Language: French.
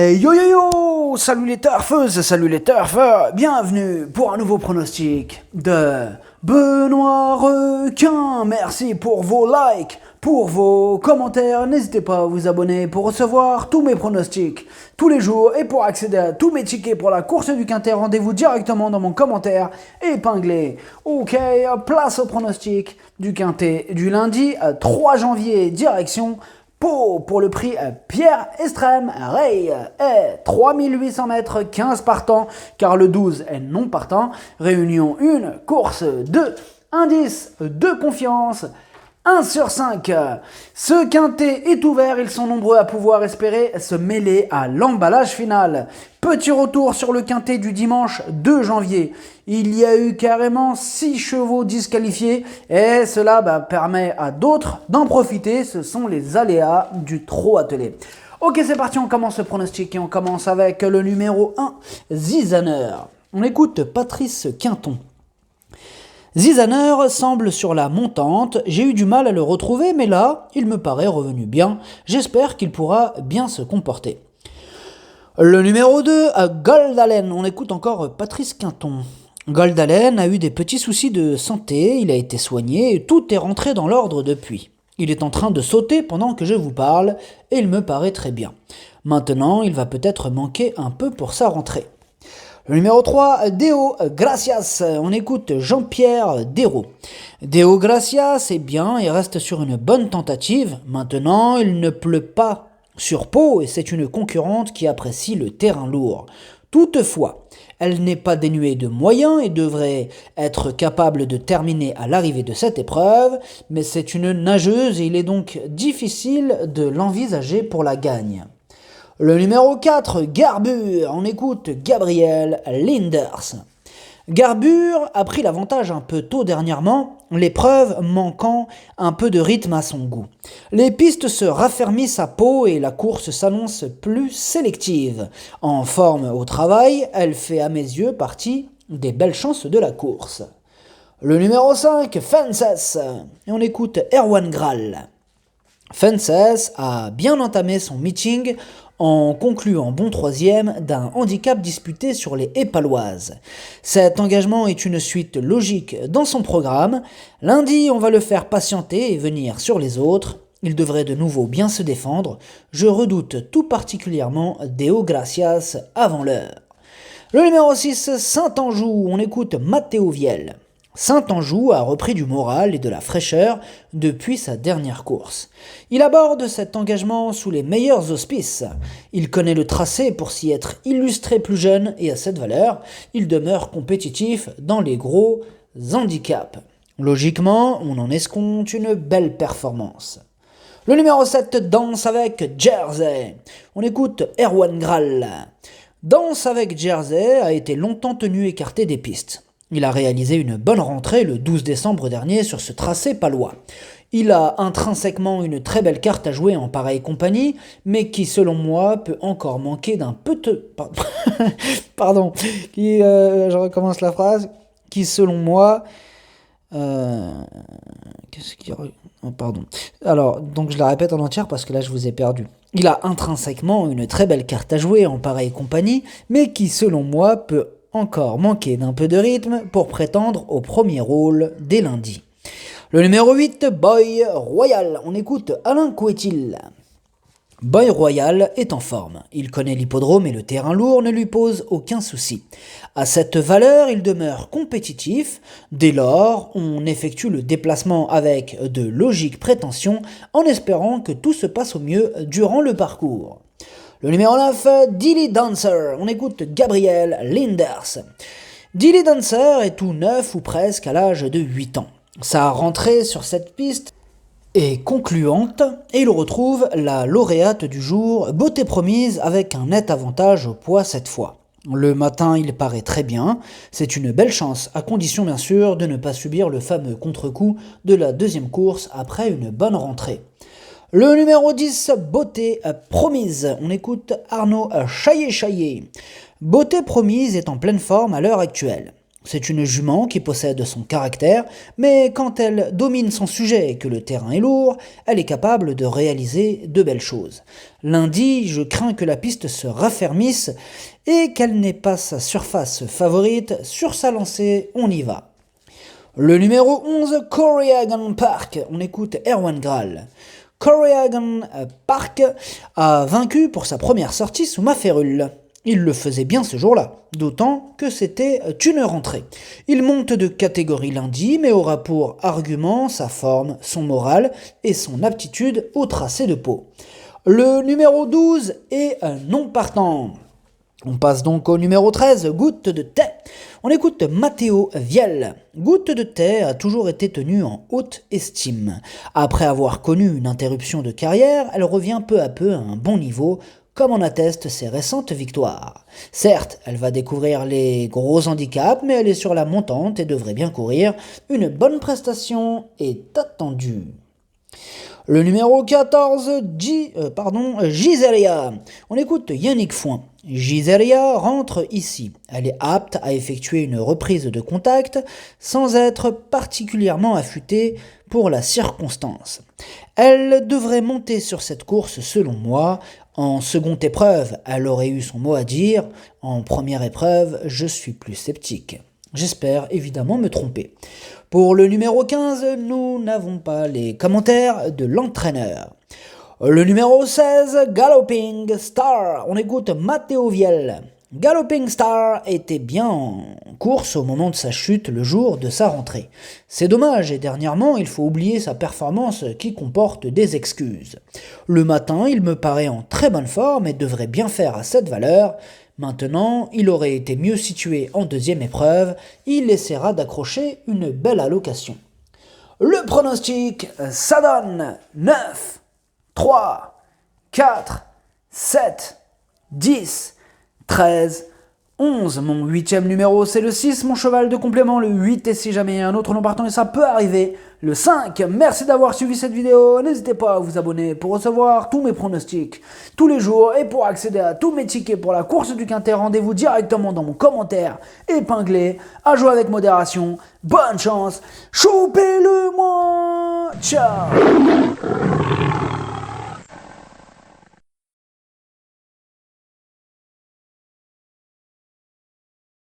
Hey yo yo yo! Salut les turfeuses, salut les turfeurs! Bienvenue pour un nouveau pronostic de Benoît Requin. Merci pour vos likes, pour vos commentaires. N'hésitez pas à vous abonner pour recevoir tous mes pronostics tous les jours et pour accéder à tous mes tickets pour la course du Quintet. Rendez-vous directement dans mon commentaire épinglé. Ok, place au pronostic du Quintet du lundi 3 janvier, direction Pau pour le prix Pierre Estrem Rey est 3800 mètres, 15 partants car le 12 est non partant. Réunion 1, course 2, indice de confiance 1 sur 5. Ce quintet est ouvert, ils sont nombreux à pouvoir espérer se mêler à l'emballage final. Petit retour sur le quintet du dimanche 2 janvier. Il y a eu carrément 6 chevaux disqualifiés et cela permet à d'autres d'en profiter. Ce sont les aléas du trot attelé. Ok, c'est parti, on commence le pronostic et on commence avec le numéro 1, Zizaner. On écoute Patrice Quinton. Zizaner semble sur la montante, j'ai eu du mal à le retrouver mais là, il me paraît revenu bien, j'espère qu'il pourra bien se comporter. Le numéro 2, Goldalen, on écoute encore Patrice Quinton. Goldalen a eu des petits soucis de santé, il a été soigné et tout est rentré dans l'ordre depuis. Il est en train de sauter pendant que je vous parle et il me paraît très bien. Maintenant, il va peut-être manquer un peu pour sa rentrée. Le numéro 3, Deo Gracias. On écoute Jean-Pierre Dérault. Deo Gracias est bien et reste sur une bonne tentative. Maintenant, il ne pleut pas sur Pau et c'est une concurrente qui apprécie le terrain lourd. Toutefois, elle n'est pas dénuée de moyens et devrait être capable de terminer à l'arrivée de cette épreuve, mais c'est une nageuse et il est donc difficile de l'envisager pour la gagne. Le numéro 4, Garbure, on écoute Gabriel Linders. Garbure a pris l'avantage un peu tôt dernièrement, l'épreuve manquant un peu de rythme à son goût. Les pistes se raffermissent à Pau et la course s'annonce plus sélective. En forme au travail, elle fait à mes yeux partie des belles chances de la course. Le numéro 5, Fences, et on écoute Erwan Graal. Fences a bien entamé son meeting en concluant bon troisième d'un handicap disputé sur les haies paloises. Cet engagement est une suite logique dans son programme. Lundi, on va le faire patienter et venir sur les autres. Il devrait de nouveau bien se défendre. Je redoute tout particulièrement Deo Gracias avant l'heure. Le numéro 6, Saint-Anjou, on écoute Matteo Viel. Saint-Anjou a repris du moral et de la fraîcheur depuis sa dernière course. Il aborde cet engagement sous les meilleurs auspices. Il connaît le tracé pour s'y être illustré plus jeune et à cette valeur, il demeure compétitif dans les gros handicaps. Logiquement, on en escompte une belle performance. Le numéro 7, Danse avec Jersey. On écoute Erwan Graal. Danse avec Jersey a été longtemps tenu écarté des pistes. Il a réalisé une bonne rentrée le 12 décembre dernier sur ce tracé palois. Il a intrinsèquement une très belle carte à jouer en pareille compagnie, mais qui selon moi peut encore manquer d'un peu de... Pardon, je recommence la phrase. Qui selon moi... Qu'est-ce qu'il y a... Pardon. Alors, donc je la répète en entière parce que là je vous ai perdu. Il a intrinsèquement une très belle carte à jouer en pareille compagnie, mais qui selon moi peut encore manquer d'un peu de rythme pour prétendre au premier rôle dès lundi. Le numéro 8, Boy Royal. On écoute Alain Couetil. Boy Royal est en forme. Il connaît l'hippodrome et le terrain lourd ne lui pose aucun souci. À cette valeur, il demeure compétitif. Dès lors, on effectue le déplacement avec de logiques prétentions en espérant que tout se passe au mieux durant le parcours. Le numéro 9, Dilly Dancer. On écoute Gabriel Linders. Dilly Dancer est tout neuf ou presque à l'âge de 8 ans. Sa rentrée sur cette piste est concluante et il retrouve la lauréate du jour, Beauté Promise, avec un net avantage au poids cette fois. Le matin, il paraît très bien. C'est une belle chance, à condition bien sûr de ne pas subir le fameux contre-coup de la deuxième course après une bonne rentrée. Le numéro 10, Beauté Promise. On écoute Arnaud Chaillet. Beauté Promise est en pleine forme à l'heure actuelle. C'est une jument qui possède son caractère, mais quand elle domine son sujet et que le terrain est lourd, elle est capable de réaliser de belles choses. Lundi, je crains que la piste se raffermisse et qu'elle n'ait pas sa surface favorite. Sur sa lancée, on y va. Le numéro 11, Corrigan Park. On écoute Erwan Graal. Corrigan Park a vaincu pour sa première sortie sous ma férule. Il le faisait bien ce jour-là, d'autant que c'était une rentrée. Il monte de catégorie lundi, mais aura pour argument sa forme, son moral et son aptitude au tracé de peau. Le numéro 12 est non partant. On passe donc au numéro 13, Goutte de thé. On écoute Matteo Viel. Goutte de thé a toujours été tenue en haute estime. Après avoir connu une interruption de carrière, elle revient peu à peu à un bon niveau, comme en attestent ses récentes victoires. Certes, elle va découvrir les gros handicaps, mais elle est sur la montante et devrait bien courir. Une bonne prestation est attendue. Le numéro 14, Giseria. On écoute Yannick Foin. Giseria rentre ici. Elle est apte à effectuer une reprise de contact sans être particulièrement affûtée pour la circonstance. Elle devrait monter sur cette course selon moi. En seconde épreuve, elle aurait eu son mot à dire. En première épreuve, je suis plus sceptique. J'espère évidemment me tromper. Pour le numéro 15, nous n'avons pas les commentaires de l'entraîneur. Le numéro 16, Galloping Star. On écoute Matteo Viel. Galloping Star était bien en course au moment de sa chute le jour de sa rentrée. C'est dommage et dernièrement il faut oublier sa performance qui comporte des excuses. Le matin il me paraît en très bonne forme et devrait bien faire à cette valeur. Maintenant il aurait été mieux situé en deuxième épreuve, il essaiera d'accrocher une belle allocation. Le pronostic, ça donne 9, 3, 4, 7, 10, 13, 11. Mon 8e numéro, c'est le 6. Mon cheval de complément, le 8. Et si jamais il y a un autre non partant, et ça peut arriver, le 5. Merci d'avoir suivi cette vidéo. N'hésitez pas à vous abonner pour recevoir tous mes pronostics tous les jours. Et pour accéder à tous mes tickets pour la course du Quintet, rendez-vous directement dans mon commentaire épinglé. À jouer avec modération. Bonne chance. Choupez-le moi. Ciao.